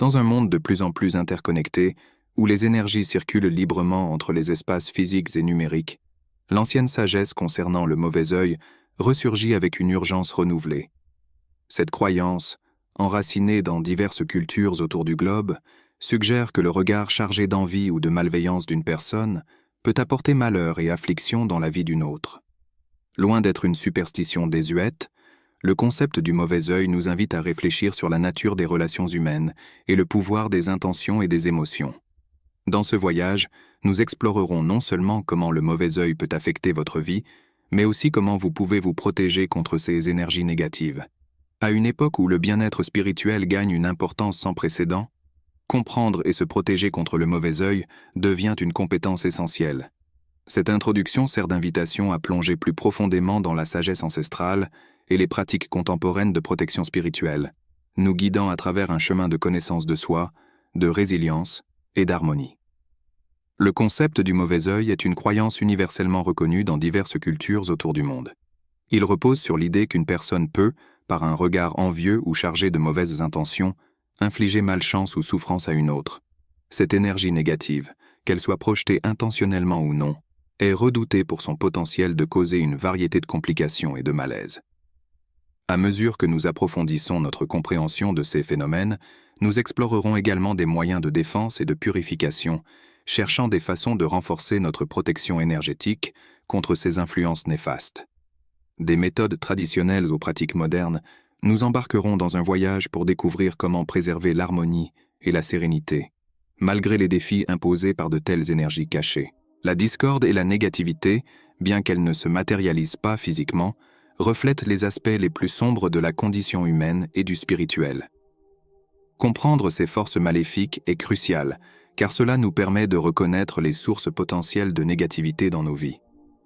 Dans un monde de plus en plus interconnecté, où les énergies circulent librement entre les espaces physiques et numériques, l'ancienne sagesse concernant le mauvais œil ressurgit avec une urgence renouvelée. Cette croyance, enracinée dans diverses cultures autour du globe, suggère que le regard chargé d'envie ou de malveillance d'une personne peut apporter malheur et affliction dans la vie d'une autre. Loin d'être une superstition désuète, le concept du mauvais œil nous invite à réfléchir sur la nature des relations humaines et le pouvoir des intentions et des émotions. Dans ce voyage, nous explorerons non seulement comment le mauvais œil peut affecter votre vie, mais aussi comment vous pouvez vous protéger contre ces énergies négatives. À une époque où le bien-être spirituel gagne une importance sans précédent, comprendre et se protéger contre le mauvais œil devient une compétence essentielle. Cette introduction sert d'invitation à plonger plus profondément dans la sagesse ancestrale et les pratiques contemporaines de protection spirituelle, nous guidant à travers un chemin de connaissance de soi, de résilience et d'harmonie. Le concept du mauvais œil est une croyance universellement reconnue dans diverses cultures autour du monde. Il repose sur l'idée qu'une personne peut, par un regard envieux ou chargé de mauvaises intentions, infliger malchance ou souffrance à une autre. Cette énergie négative, qu'elle soit projetée intentionnellement ou non, est redoutée pour son potentiel de causer une variété de complications et de malaises. À mesure que nous approfondissons notre compréhension de ces phénomènes, nous explorerons également des moyens de défense et de purification, cherchant des façons de renforcer notre protection énergétique contre ces influences néfastes. Des méthodes traditionnelles aux pratiques modernes, nous embarquerons dans un voyage pour découvrir comment préserver l'harmonie et la sérénité, malgré les défis imposés par de telles énergies cachées. La discorde et la négativité, bien qu'elles ne se matérialisent pas physiquement, reflètent les aspects les plus sombres de la condition humaine et du spirituel. Comprendre ces forces maléfiques est crucial, car cela nous permet de reconnaître les sources potentielles de négativité dans nos vies.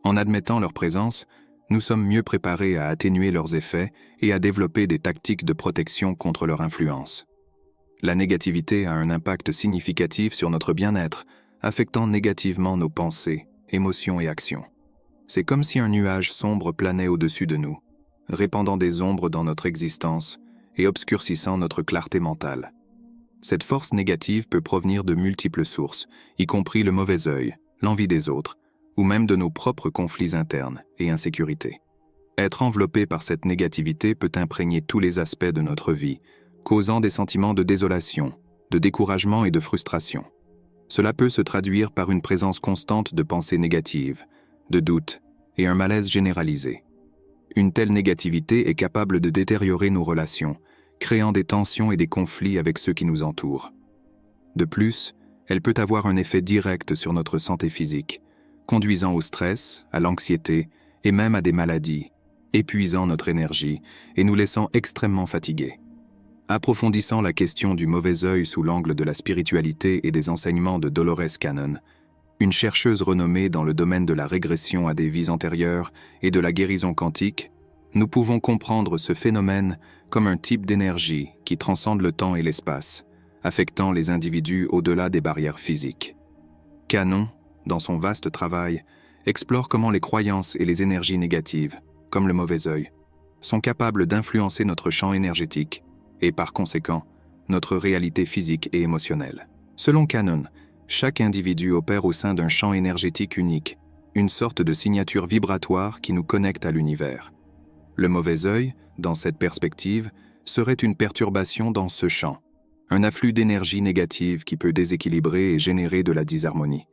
En admettant leur présence, nous sommes mieux préparés à atténuer leurs effets et à développer des tactiques de protection contre leur influence. La négativité a un impact significatif sur notre bien-être, affectant négativement nos pensées, émotions et actions. C'est comme si un nuage sombre planait au-dessus de nous, répandant des ombres dans notre existence et obscurcissant notre clarté mentale. Cette force négative peut provenir de multiples sources, y compris le mauvais œil, l'envie des autres, ou même de nos propres conflits internes et insécurités. Être enveloppé par cette négativité peut imprégner tous les aspects de notre vie, causant des sentiments de désolation, de découragement et de frustration. Cela peut se traduire par une présence constante de pensées négatives, de doutes et un malaise généralisé. Une telle négativité est capable de détériorer nos relations, créant des tensions et des conflits avec ceux qui nous entourent. De plus, elle peut avoir un effet direct sur notre santé physique, conduisant au stress, à l'anxiété et même à des maladies, épuisant notre énergie et nous laissant extrêmement fatigués. Approfondissant la question du mauvais œil sous l'angle de la spiritualité et des enseignements de Dolores Cannon, une chercheuse renommée dans le domaine de la régression à des vies antérieures et de la guérison quantique, nous pouvons comprendre ce phénomène comme un type d'énergie qui transcende le temps et l'espace, affectant les individus au-delà des barrières physiques. Cannon, dans son vaste travail, explore comment les croyances et les énergies négatives, comme le mauvais œil, sont capables d'influencer notre champ énergétique et, par conséquent, notre réalité physique et émotionnelle. Selon Cannon, chaque individu opère au sein d'un champ énergétique unique, une sorte de signature vibratoire qui nous connecte à l'univers. Le mauvais œil, dans cette perspective, serait une perturbation dans ce champ, un afflux d'énergie négative qui peut déséquilibrer et générer de la disharmonie.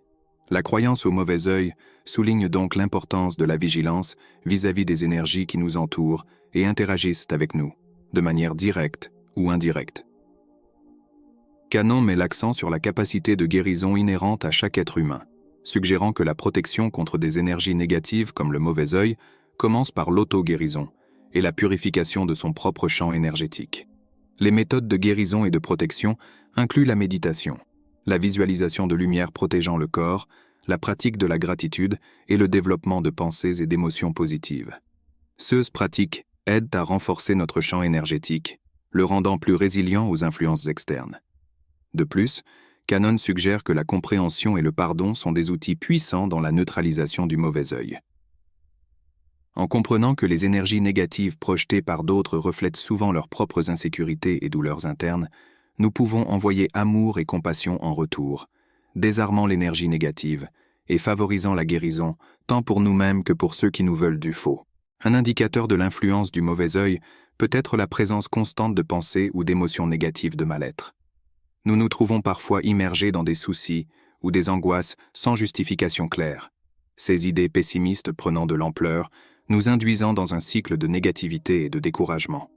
La croyance au mauvais œil souligne donc l'importance de la vigilance vis-à-vis des énergies qui nous entourent et interagissent avec nous, de manière directe ou indirecte. Cannon met l'accent sur la capacité de guérison inhérente à chaque être humain, suggérant que la protection contre des énergies négatives comme le mauvais œil commence par l'auto-guérison et la purification de son propre champ énergétique. Les méthodes de guérison et de protection incluent la méditation, la visualisation de lumière protégeant le corps, la pratique de la gratitude et le développement de pensées et d'émotions positives. Ces pratiques aident à renforcer notre champ énergétique, le rendant plus résilient aux influences externes. De plus, Cannon suggère que la compréhension et le pardon sont des outils puissants dans la neutralisation du mauvais œil. En comprenant que les énergies négatives projetées par d'autres reflètent souvent leurs propres insécurités et douleurs internes, nous pouvons envoyer amour et compassion en retour, désarmant l'énergie négative et favorisant la guérison, tant pour nous-mêmes que pour ceux qui nous veulent du faux. Un indicateur de l'influence du mauvais œil peut être la présence constante de pensées ou d'émotions négatives de mal-être. Nous nous trouvons parfois immergés dans des soucis ou des angoisses sans justification claire. Ces idées pessimistes prenant de l'ampleur, nous induisant dans un cycle de négativité et de découragement.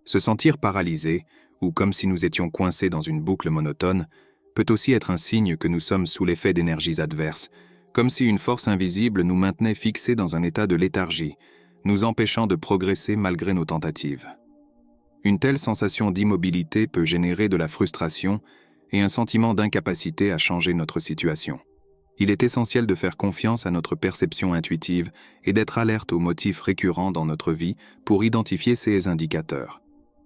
Se sentir paralysé, ou comme si nous étions coincés dans une boucle monotone, peut aussi être un signe que nous sommes sous l'effet d'énergies adverses, comme si une force invisible nous maintenait fixés dans un état de léthargie, nous empêchant de progresser malgré nos tentatives. Une telle sensation d'immobilité peut générer de la frustration et un sentiment d'incapacité à changer notre situation. Il est essentiel de faire confiance à notre perception intuitive et d'être alerte aux motifs récurrents dans notre vie pour identifier ces indicateurs.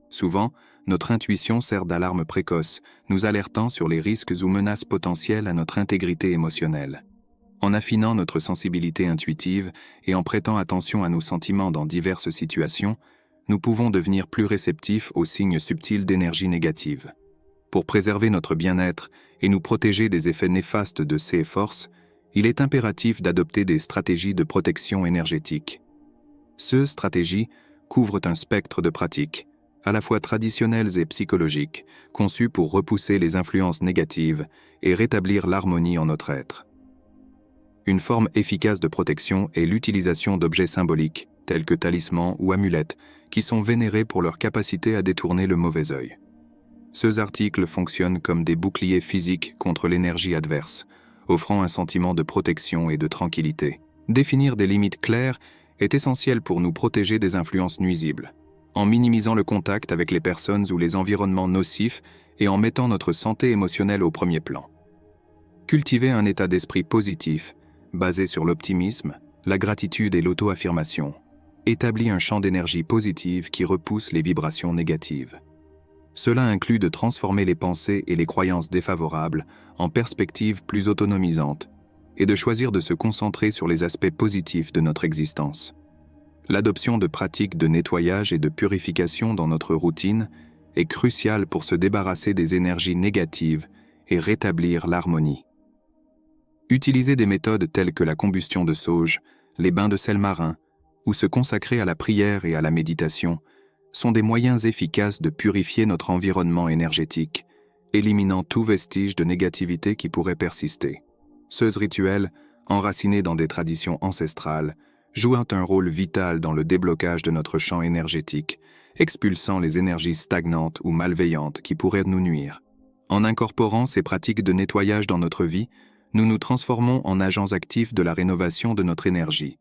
Souvent, notre intuition sert d'alarme précoce, nous alertant sur les risques ou menaces potentielles à notre intégrité émotionnelle. En affinant notre sensibilité intuitive et en prêtant attention à nos sentiments dans diverses situations, nous pouvons devenir plus réceptifs aux signes subtils d'énergie négative. Pour préserver notre bien-être et nous protéger des effets néfastes de ces forces, il est impératif d'adopter des stratégies de protection énergétique. Ces stratégies couvrent un spectre de pratiques, à la fois traditionnelles et psychologiques, conçues pour repousser les influences négatives et rétablir l'harmonie en notre être. Une forme efficace de protection est l'utilisation d'objets symboliques, tels que talismans ou amulettes, qui sont vénérés pour leur capacité à détourner le mauvais œil. Ces articles fonctionnent comme des boucliers physiques contre l'énergie adverse, offrant un sentiment de protection et de tranquillité. Définir des limites claires est essentiel pour nous protéger des influences nuisibles, en minimisant le contact avec les personnes ou les environnements nocifs et en mettant notre santé émotionnelle au premier plan. Cultiver un état d'esprit positif, basé sur l'optimisme, la gratitude et l'auto-affirmation, établit un champ d'énergie positive qui repousse les vibrations négatives. Cela inclut de transformer les pensées et les croyances défavorables en perspectives plus autonomisantes et de choisir de se concentrer sur les aspects positifs de notre existence. L'adoption de pratiques de nettoyage et de purification dans notre routine est cruciale pour se débarrasser des énergies négatives et rétablir l'harmonie. Utiliser des méthodes telles que la combustion de sauge, les bains de sel marin ou se consacrer à la prière et à la méditation sont des moyens efficaces de purifier notre environnement énergétique, éliminant tout vestige de négativité qui pourrait persister. Ces rituels, enracinés dans des traditions ancestrales, jouent un rôle vital dans le déblocage de notre champ énergétique, expulsant les énergies stagnantes ou malveillantes qui pourraient nous nuire. En incorporant ces pratiques de nettoyage dans notre vie, nous nous transformons en agents actifs de la rénovation de notre énergie,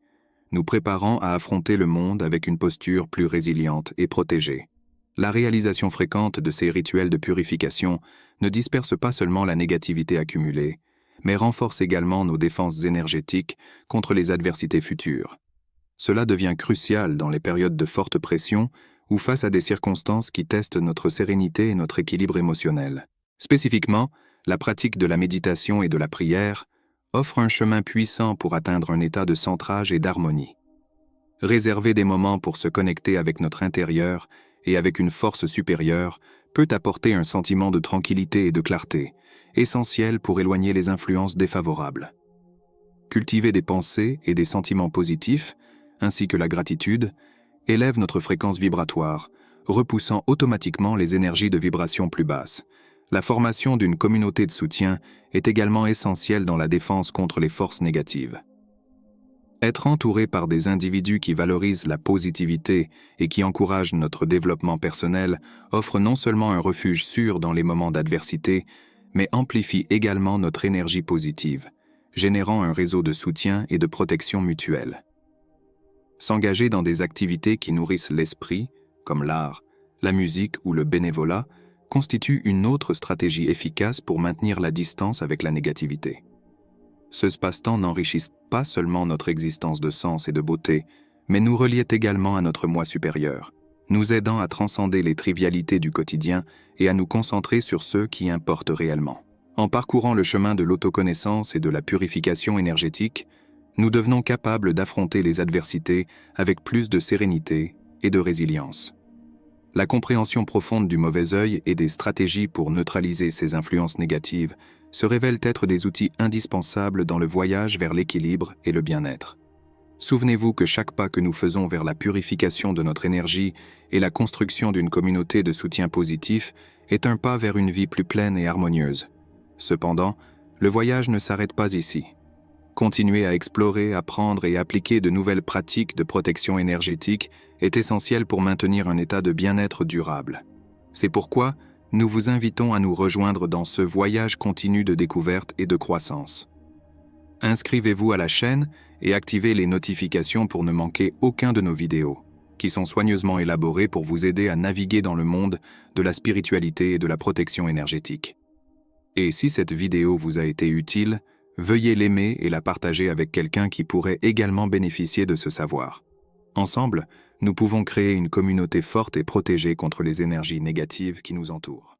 nous préparant à affronter le monde avec une posture plus résiliente et protégée. La réalisation fréquente de ces rituels de purification ne disperse pas seulement la négativité accumulée, mais renforce également nos défenses énergétiques contre les adversités futures. Cela devient crucial dans les périodes de forte pression ou face à des circonstances qui testent notre sérénité et notre équilibre émotionnel. Spécifiquement, la pratique de la méditation et de la prière offre un chemin puissant pour atteindre un état de centrage et d'harmonie. Réserver des moments pour se connecter avec notre intérieur et avec une force supérieure peut apporter un sentiment de tranquillité et de clarté, essentiel pour éloigner les influences défavorables. Cultiver des pensées et des sentiments positifs, ainsi que la gratitude, élève notre fréquence vibratoire, repoussant automatiquement les énergies de vibration plus basses. La formation d'une communauté de soutien est également essentielle dans la défense contre les forces négatives. Être entouré par des individus qui valorisent la positivité et qui encouragent notre développement personnel offre non seulement un refuge sûr dans les moments d'adversité, mais amplifie également notre énergie positive, générant un réseau de soutien et de protection mutuelle. S'engager dans des activités qui nourrissent l'esprit, comme l'art, la musique ou le bénévolat, constitue une autre stratégie efficace pour maintenir la distance avec la négativité. Ce passe-temps n'enrichissent pas seulement notre existence de sens et de beauté, mais nous reliait également à notre moi supérieur, nous aidant à transcender les trivialités du quotidien et à nous concentrer sur ceux qui importent réellement. En parcourant le chemin de l'autoconnaissance et de la purification énergétique, nous devenons capables d'affronter les adversités avec plus de sérénité et de résilience. La compréhension profonde du mauvais œil et des stratégies pour neutraliser ces influences négatives se révèlent être des outils indispensables dans le voyage vers l'équilibre et le bien-être. Souvenez-vous que chaque pas que nous faisons vers la purification de notre énergie et la construction d'une communauté de soutien positif est un pas vers une vie plus pleine et harmonieuse. Cependant, le voyage ne s'arrête pas ici. Continuer à explorer, apprendre et appliquer de nouvelles pratiques de protection énergétique est essentiel pour maintenir un état de bien-être durable. C'est pourquoi nous vous invitons à nous rejoindre dans ce voyage continu de découverte et de croissance. Inscrivez-vous à la chaîne et activez les notifications pour ne manquer aucun de nos vidéos, qui sont soigneusement élaborées pour vous aider à naviguer dans le monde de la spiritualité et de la protection énergétique. Et si cette vidéo vous a été utile, veuillez l'aimer et la partager avec quelqu'un qui pourrait également bénéficier de ce savoir. Ensemble, nous pouvons créer une communauté forte et protégée contre les énergies négatives qui nous entourent.